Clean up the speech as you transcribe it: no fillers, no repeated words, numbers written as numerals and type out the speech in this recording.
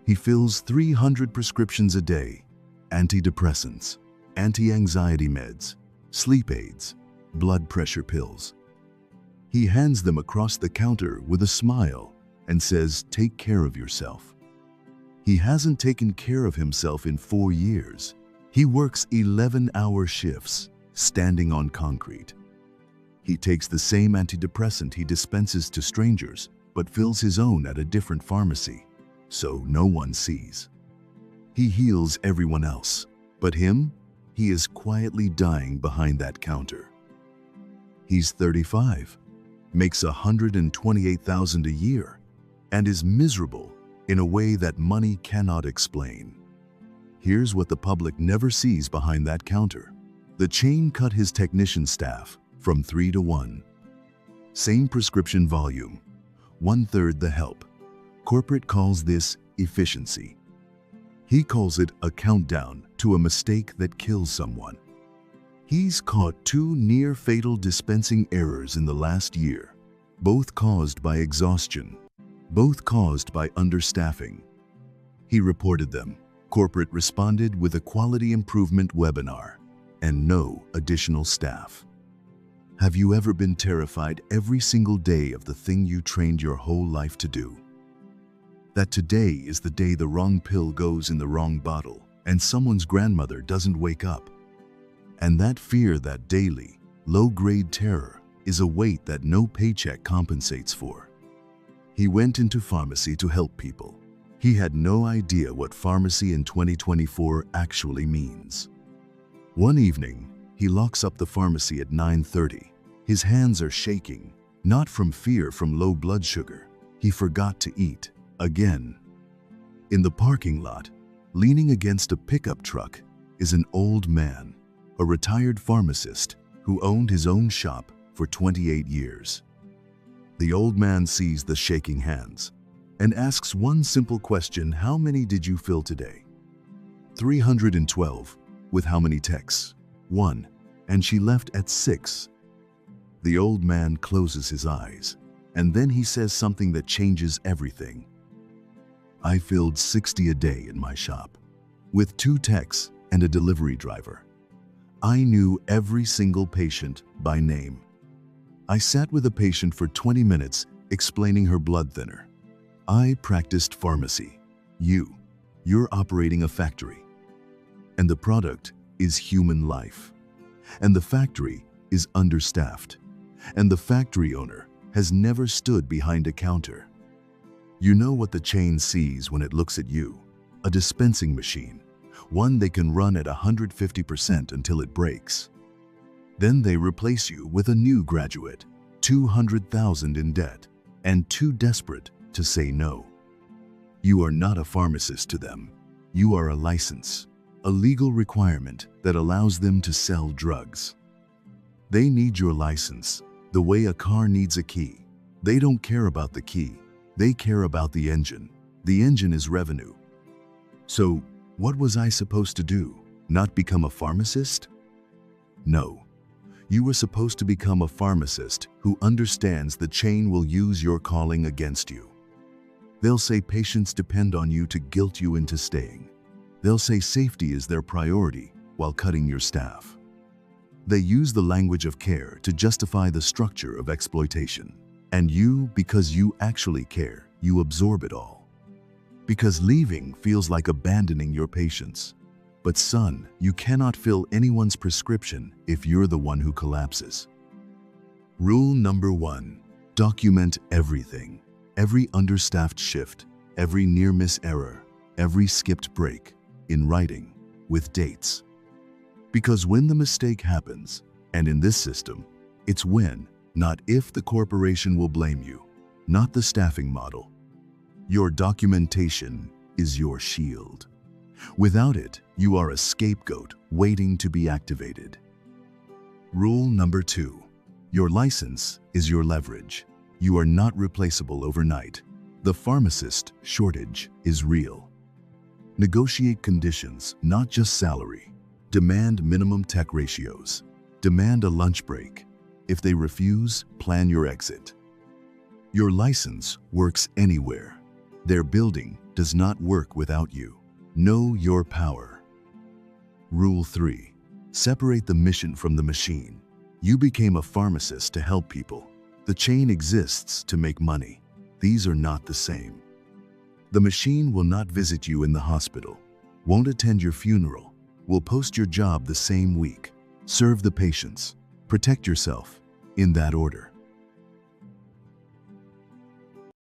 He fills 300 prescriptions a day: antidepressants, anti-anxiety meds, sleep aids, blood pressure pills. He hands them across the counter with a smile and says, "Take care of yourself." He hasn't taken care of himself in 4 years. He works 11-hour shifts, standing on concrete. He takes the same antidepressant he dispenses to strangers, but fills his own at a different pharmacy, so no one sees. He heals everyone else, but him, he is quietly dying behind that counter. He's 35, makes $128,000 a year, and is miserable in a way that money cannot explain. Here's what the public never sees behind that counter. The chain cut his technician staff from 3 to 1. Same prescription volume, 1/3 the help. Corporate calls this efficiency. He calls it a countdown to a mistake that kills someone. He's caught 2 near-fatal dispensing errors in the last year, both caused by exhaustion, both caused by understaffing. He reported them. Corporate responded with a quality improvement webinar and no additional staff. Have you ever been terrified every single day of the thing you trained your whole life to do? That today is the day the wrong pill goes in the wrong bottle and someone's grandmother doesn't wake up. And that fear, that daily, low-grade terror, is a weight that no paycheck compensates for. He went into pharmacy to help people. He had no idea what pharmacy in 2024 actually means. One evening, he locks up the pharmacy at 9:30. His hands are shaking, not from fear from low blood sugar. He forgot to eat again. In the parking lot, leaning against a pickup truck, is an old man, a retired pharmacist who owned his own shop for 28 years. The old man sees the shaking hands and asks one simple question: "How many did you fill today?" 312. With how many texts? 1. And she left at 6. The old man closes his eyes, and then he says something that changes everything. "I filled 60 a day in my shop, with 2 techs and a delivery driver. I knew every single patient by name. I sat with a patient for 20 minutes explaining her blood thinner. I practiced pharmacy. You're operating a factory. And the product is human life. And the factory is understaffed. And the factory owner has never stood behind a counter. You know what the chain sees when it looks at you? A dispensing machine, one they can run at 150% until it breaks. Then they replace you with a new graduate, 200,000 in debt, and too desperate to say no. You are not a pharmacist to them. You are a license, a legal requirement that allows them to sell drugs. They need your license the way a car needs a key. They don't care about the key. They care about the engine. The engine is revenue. So, what was I supposed to do? Not become a pharmacist? No. You were supposed to become a pharmacist who understands the chain will use your calling against you. They'll say patients depend on you to guilt you into staying. They'll say safety is their priority while cutting your staff. They use the language of care to justify the structure of exploitation. And you, because you actually care, you absorb it all. Because leaving feels like abandoning your patients. But son, you cannot fill anyone's prescription if you're the one who collapses. Rule number 1, document everything. Every understaffed shift, every near-miss error, every skipped break, in writing, with dates. Because when the mistake happens, and in this system, it's when, not if, the corporation will blame you, not the staffing model. Your documentation is your shield. Without it, you are a scapegoat waiting to be activated. Rule number 2, your license is your leverage. You are not replaceable overnight. The pharmacist shortage is real. Negotiate conditions, not just salary. Demand minimum tech ratios. Demand a lunch break. If they refuse, plan your exit. Your license works anywhere. Their building does not work without you. Know your power. Rule 3. Separate the mission from the machine. You became a pharmacist to help people. The chain exists to make money. These are not the same. The machine will not visit you in the hospital, won't attend your funeral, will post your job the same week. Serve the patients. Protect yourself. In that order.